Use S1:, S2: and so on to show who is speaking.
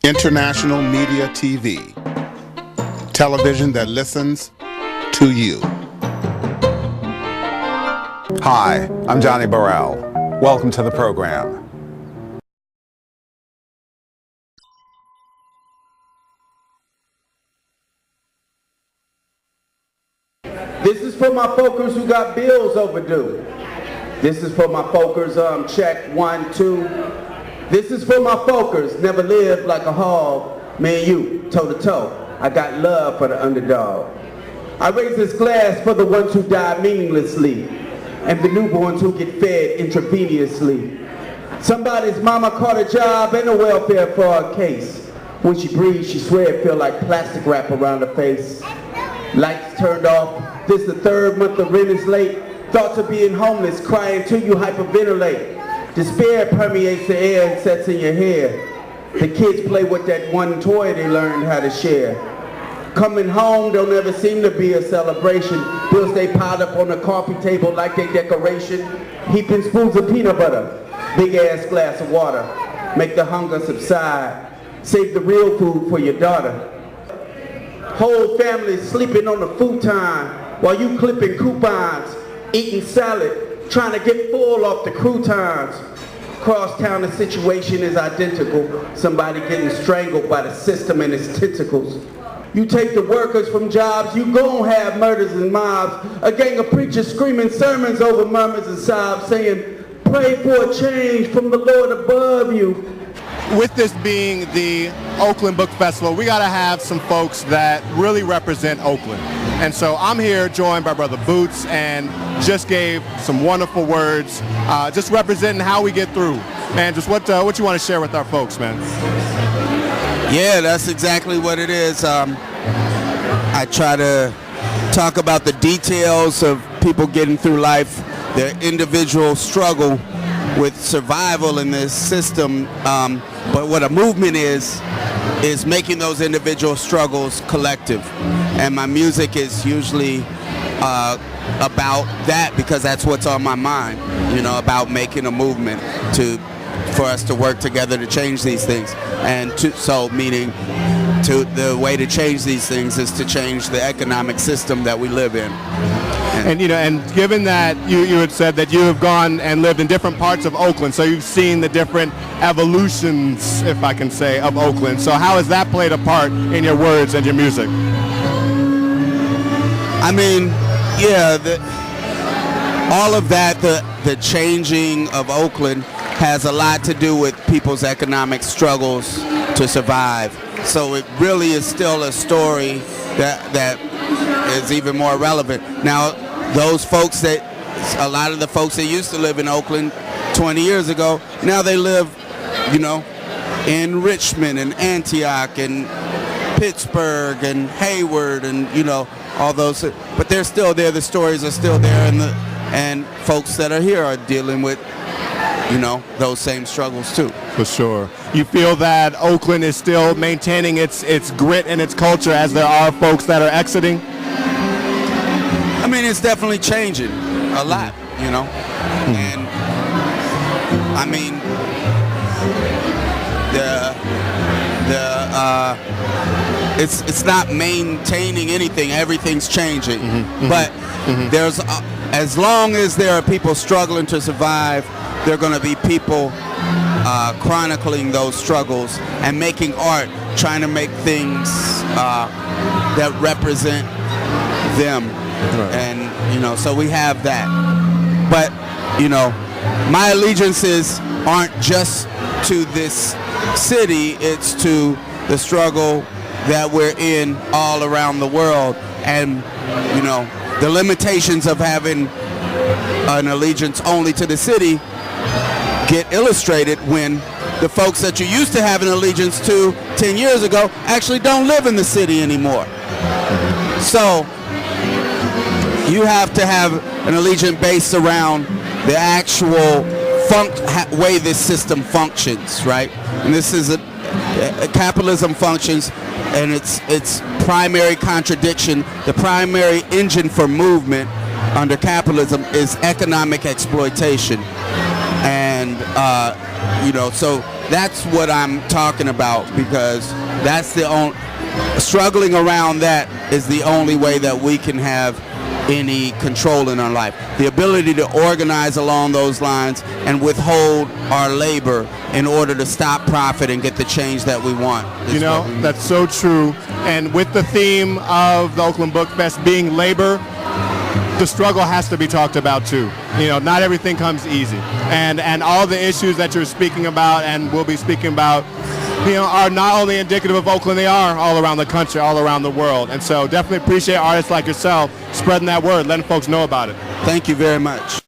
S1: International Media TV. Television that listens to you.
S2: Hi, I'm Johnnie Burrell. Welcome to the program.
S3: This is for my folkers who got bills overdue. This is for my folkers, check 1, 2. This is for my folkers, never lived like a hog. Me and you, toe to toe. I got love for the underdog. I raise this glass for the ones who die meaninglessly and the newborns who get fed intravenously. Somebody's mama caught a job and a welfare fraud case. When she breathes, she swear it feel like plastic wrap around her face. Lights turned off, this the third month the rent is late. Thoughts of being homeless, crying till you hyperventilate. Despair permeates the air and sets in your hair. The kids play with that one toy they learned how to share. Coming home don't ever seem to be a celebration. Bills stay piled up on the coffee table like they decoration. Heaping spoons of peanut butter, big ass glass of water. Make the hunger subside. Save the real food for your daughter. Whole family sleeping on the futon while you clipping coupons, eating salad, trying to get full off the croutons. Cross town the situation is identical. Somebody getting strangled by the system and its tentacles. You take the workers from jobs, you gon' have murders and mobs. A gang of preachers screaming sermons over murmurs and sobs, saying, pray for a change from the Lord above you.
S4: With this being the Oakland Book Festival, we got to have some folks that really represent Oakland. And so I'm here joined by Brother Boots, and just gave some wonderful words, just representing how we get through. Man, just what you want to share with our folks, man?
S3: Yeah, that's exactly what it is. I try to talk about the details of people getting through life, their individual struggle with survival in this system, but what a movement is making those individual struggles collective. And my music is usually about that, because that's what's on my mind, you know, about making a movement for us to work together to change these things. And the way to change these things is to change the economic system that we live in.
S4: And you know, and given that you had said that you have gone and lived in different parts of Oakland, so you've seen the different evolutions, if I can say, of Oakland. So how has that played a part in your words and your music?
S3: I mean, yeah, all of that, the changing of Oakland has a lot to do with people's economic struggles to survive. So it really is still a story that is even more relevant. Now, those folks a lot of the folks that used to live in Oakland 20 years ago, now they live, you know, in Richmond and Antioch and Pittsburgh and Hayward and, you know, all those, but they're still there, the stories are still there, and folks that are here are dealing with, you know, those same struggles too.
S4: For sure. You feel that Oakland is still maintaining its grit and its culture as there are folks that are exiting?
S3: I mean, it's definitely changing a lot, you know, and I mean, it's not maintaining anything. Everything's changing, but there's as long as there are people struggling to survive, there are going to be people chronicling those struggles and making art, trying to make things that represent them. Right. And, you know, so we have that. But, you know, my allegiances aren't just to this city, it's to the struggle that we're in all around the world. And, you know, the limitations of having an allegiance only to the city get illustrated when the folks that you used to have an allegiance to 10 years ago actually don't live in the city anymore. So you have to have an allegiance based around the actual way this system functions, right? And this is capitalism functions, and its primary contradiction, the primary engine for movement under capitalism is economic exploitation. And you know, so that's what I'm talking about, because that's the only, struggling around that is the only way that we can have any control in our life. The ability to organize along those lines and withhold our labor in order to stop profit and get the change that we want.
S4: You know, that's so true. And with the theme of the Oakland Book Fest being labor, the struggle has to be talked about too. You know, not everything comes easy. And all the issues that you're speaking about and will be speaking about, you know, are not only indicative of Oakland, they are all around the country, all around the world. And so definitely appreciate artists like yourself spreading that word, letting folks know about it.
S3: Thank you very much.